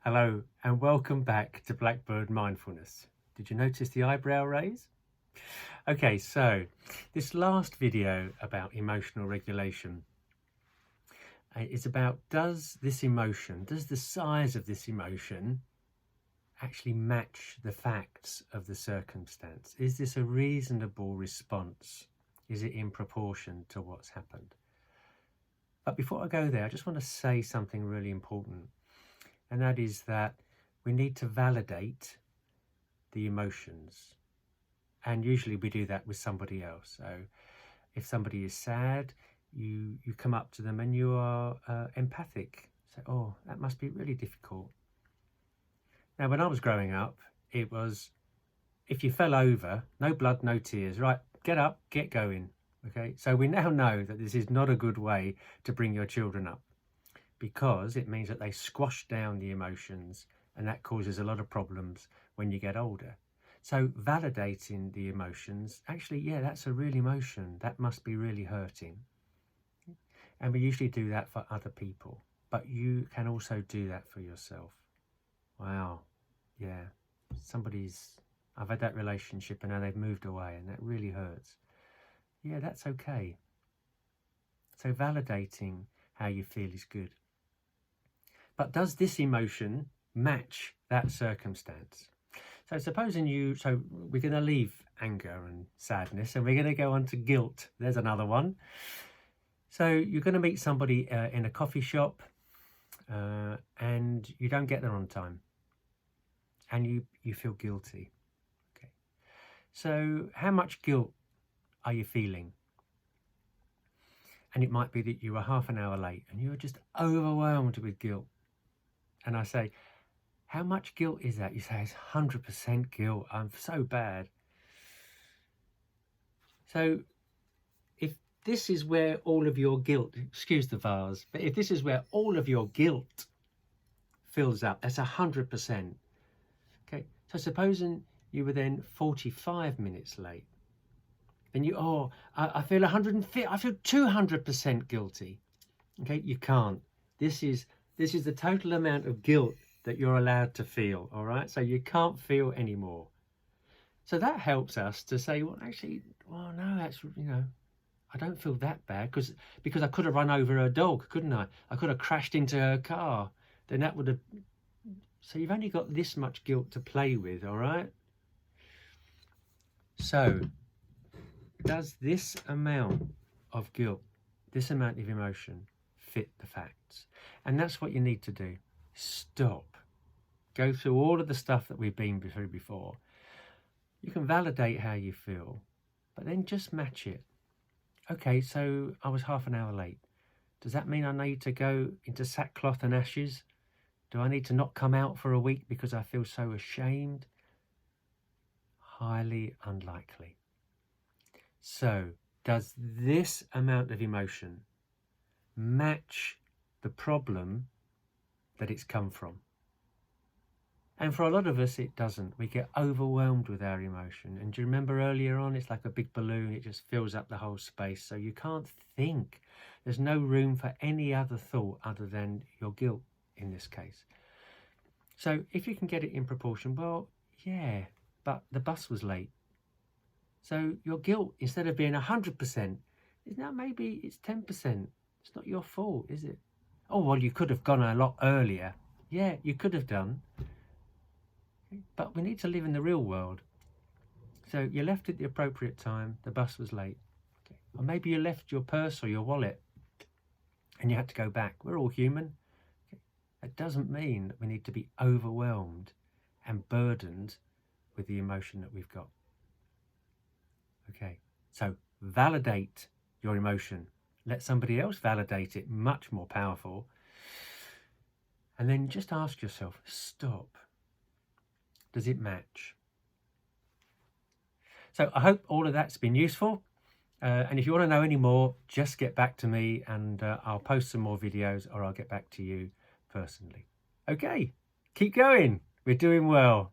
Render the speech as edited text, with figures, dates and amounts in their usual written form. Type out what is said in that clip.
Hello and welcome back to Blackbird Mindfulness. Did you notice the eyebrow raise? Okay, so this last video about emotional regulation is about does the size of this emotion actually match the facts of the circumstance? Is this a reasonable response? Is it in proportion to what's happened? But before I go there, I just want to say something really important. And that is that we need to validate the emotions. And usually we do that with somebody else. So if somebody is sad, you come up to them and you are empathic. Say, oh, that must be really difficult. Now, when I was growing up, it was, if you fell over, no blood, no tears, right, get up, get going. Okay, so we now know that this is not a good way to bring your children up, because it means that they squash down the emotions, and that causes a lot of problems when you get older. So validating the emotions, actually, yeah, that's a real emotion. That must be really hurting. And we usually do that for other people, but you can also do that for yourself. Wow, yeah, I've had that relationship and now they've moved away and that really hurts. Yeah, that's okay. So validating how you feel is good. But does this emotion match that circumstance? So supposing we're going to leave anger and sadness and we're going to go on to guilt. There's another one. So you're going to meet somebody in a coffee shop and you don't get there on time and you feel guilty. Okay. So how much guilt are you feeling? And it might be that you were half an hour late and you're just overwhelmed with guilt. And I say, how much guilt is that? You say, it's 100% guilt. I'm so bad. So if this is where all of your guilt, excuse the vase, but if this is where all of your guilt fills up, that's 100%. Okay, so supposing you were then 45 minutes late. Then I feel 150, I feel 200% guilty. Okay, you can't. This is the total amount of guilt that you're allowed to feel, all right? So you can't feel anymore. So that helps us to say, well, actually, well, no, that's, I don't feel that bad because I could have run over a dog, couldn't I? I could have crashed into her car. Then that would have, so you've only got this much guilt to play with, all right? So does this amount of guilt, this amount of emotion fit the facts? And that's what you need to do. Stop. Go through all of the stuff that we've been through before. You can validate how you feel, but then just match it. Okay, so I was half an hour late. Does that mean I need to go into sackcloth and ashes? Do I need to not come out for a week because I feel so ashamed? Highly unlikely. So, does this amount of emotion match the problem that it's come from? And for a lot of us, it doesn't. We get overwhelmed with our emotion. And do you remember earlier on, it's like a big balloon. It just fills up the whole space. So you can't think. There's no room for any other thought other than your guilt in this case. So if you can get it in proportion, well, yeah, but the bus was late. So your guilt, instead of being 100%, is now maybe it's 10%. It's not your fault, is it? Oh, well, you could have gone a lot earlier. Yeah, you could have done. But we need to live in the real world. So you left at the appropriate time, the bus was late. Okay. Or maybe you left your purse or your wallet and you had to go back. We're all human. Okay. That doesn't mean that we need to be overwhelmed and burdened with the emotion that we've got. Okay, so validate your emotion. Let somebody else validate it, much more powerful. And then just ask yourself, stop. Does it match? So I hope all of that's been useful. And if you want to know any more, just get back to me and I'll post some more videos or I'll get back to you personally. Okay, keep going. We're doing well.